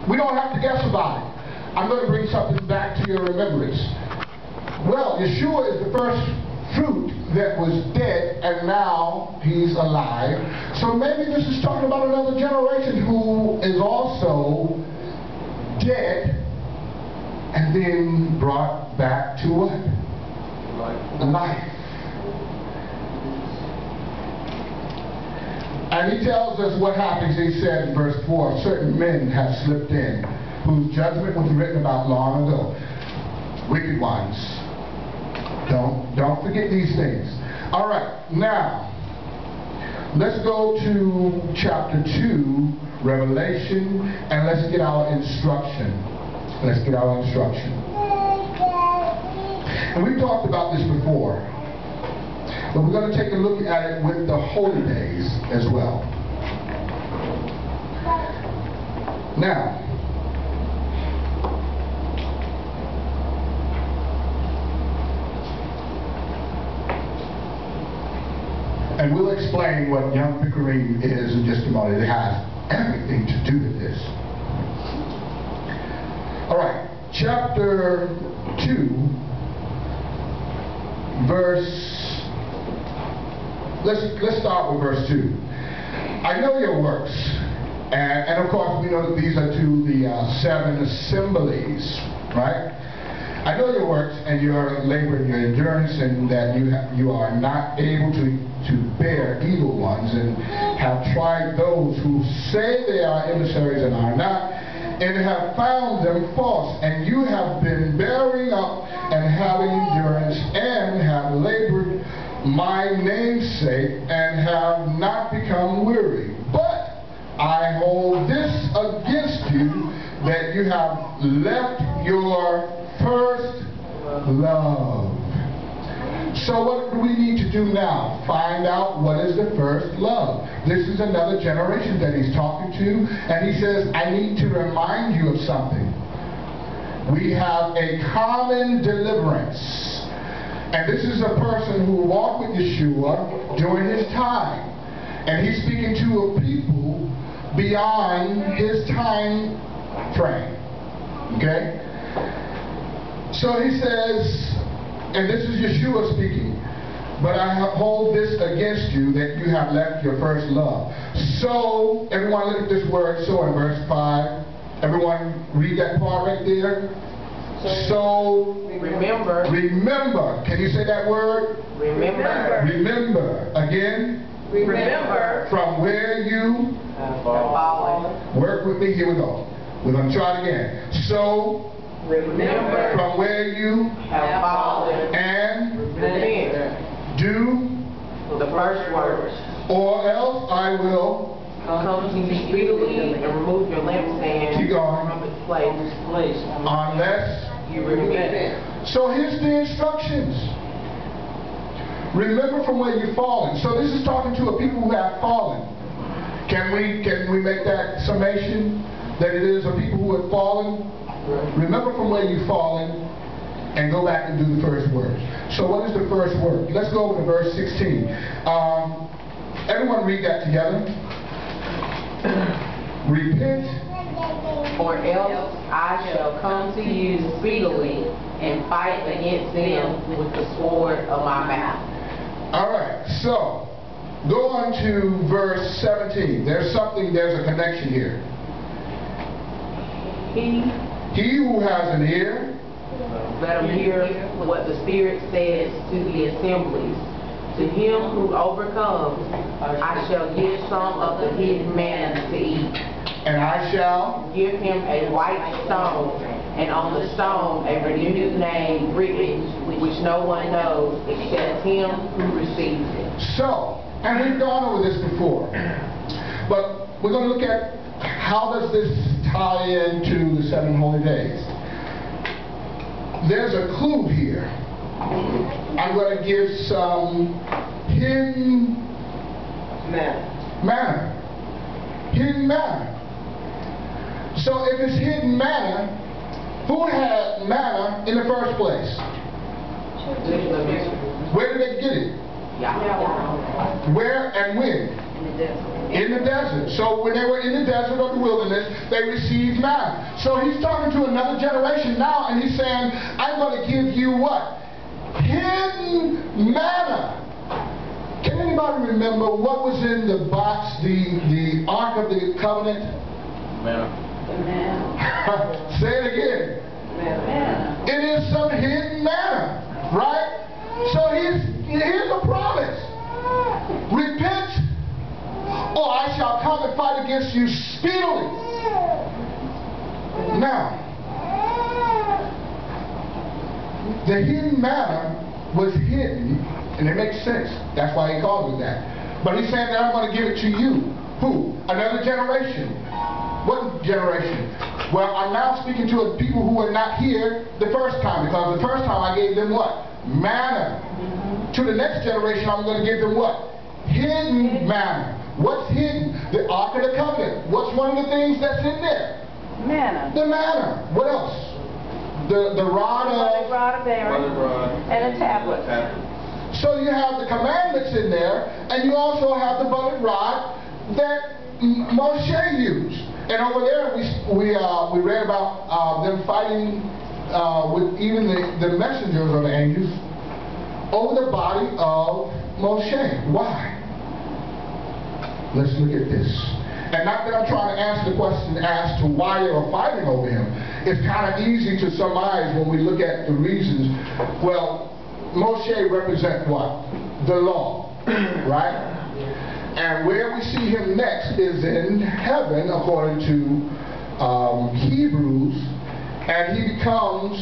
We don't have to guess about it. I'm going to bring something back to your remembrance. Well, Yeshua is the first fruit that was dead, and now he's alive. So maybe this is talking about another generation who is also dead and then brought back to what? Life. And he tells us what happens. He said in verse 4, certain men have slipped in, whose judgment was written about long ago. Wicked ones. Don't forget these things. All right, now let's go to chapter 2, Revelation, and let's get our instruction. Let's get our instruction. And we've talked about this before, but we're going to take a look at it with the holy days as well. Now, and we'll explain what Yom Bikurim is in just a moment. It has everything to do with this. All right, chapter 2, verse. Let's start with verse 2. I know your works, and of course we know that these are to the 7 assemblies, right? I know your works and your labor and your endurance, and that you are not able to bear evil ones, and have tried those who say they are emissaries and are not, and have found them false. And you have been bearing up and having endurance, and have labored my name's sake, and have not become weary. But I hold this against you, that you have left your first love. So what do we need to do now? Find out what is the first love. This is another generation that he's talking to, and he says, I need to remind you of something. We have a common deliverance. And this is a person who walked with Yeshua during his time. And he's speaking to a people beyond his time frame. Okay? So he says, and this is Yeshua speaking, but I hold this against you, that you have left your first love. So, everyone look at this word, so, in verse 5. Everyone read that part right there. So, remember. Remember. Can you say that word? Remember. Remember. Again. Remember. From where you have fallen. Work with me. Here we go. We're going to try it again. So, remember from where you have fallen, and repent. Do the first works, or else I will come to you speedily and remove your lampstand from its place, unless you repent. So here's the instructions. Remember from where you've fallen. So this is talking to a people who have fallen. Can we make that summation, that it is a people who have fallen? Remember from where you've fallen, and go back and do the first word. So what is the first word? Let's go over to verse 16. Everyone read that together. Repent, or else I shall come to you speedily and fight against them with the sword of my mouth. All right, so go on to verse 17. There's a connection here. He who has an ear, let him hear what the Spirit says to the assemblies. To him who overcomes, I shall give some of the hidden manna to eat. And I shall give him a white stone, and on the stone a renewed name written, which no one knows except him who receives it. So, and we've gone over this before, but we're going to look at how does this tie into the 7 holy days. There's a clue here. I'm going to give some hidden manna. Hidden manna. So if it's hidden manna, who had manna in the first place? Where did they get it? Where and when? In the desert. So when they were in the desert or the wilderness, they received manna. So he's talking to another generation now, and he's saying, I'm going to give you what? Hidden manna. Can anybody remember what was in the box, the Ark of the Covenant? Manna. Say it again. Manna. It is some hidden manna, right? So here's a promise. Repent, or I shall come and fight against you speedily. Now, the hidden manna was hidden, and it makes sense. That's why he calls it that. But he's saying that I'm going to give it to you. Who? Another generation. What generation? Well, I'm now speaking to people who were not here the first time, because the first time I gave them what? Manna. To the next generation, I'm going to give them what? Hidden manna. What's hidden? The Ark of the Covenant. What's one of the things that's in there? Manna. The manna. What else? The rod of... The rod of Aaron. And a tablet. So you have the commandments in there, and you also have the budded rod that Moshe used. And over there, we read about them fighting with even the messengers of the angels over the body of Moshe. Why? Let's look at this. And not that I'm trying to answer the question as to why they were fighting over him. It's kind of easy to surmise when we look at the reasons. Well, Moshe represents what? The law, right? And where we see him next is in heaven, according to Hebrews, and he becomes,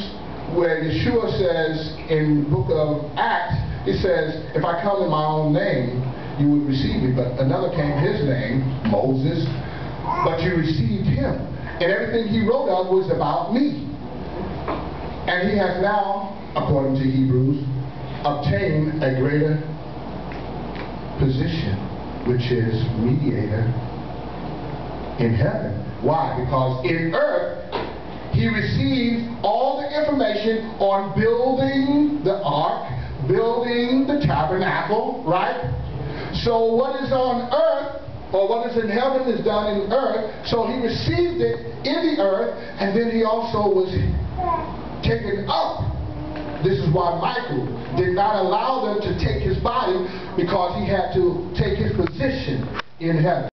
where Yeshua says in the book of Acts, he says, if I come in my own name, you would receive me. But another came his name, Moses, but you received him. And everything he wrote of was about me. And he has now, according to Hebrews, obtained a greater position, which is mediator in heaven. Why? Because in earth, he received all the information on building the ark, building the tabernacle, right? So what is on earth, or what is in heaven is done in earth. So he received it in the earth, and then he also was taken up. This is why Michael did not allow them to take his body, because he had to take his position in heaven.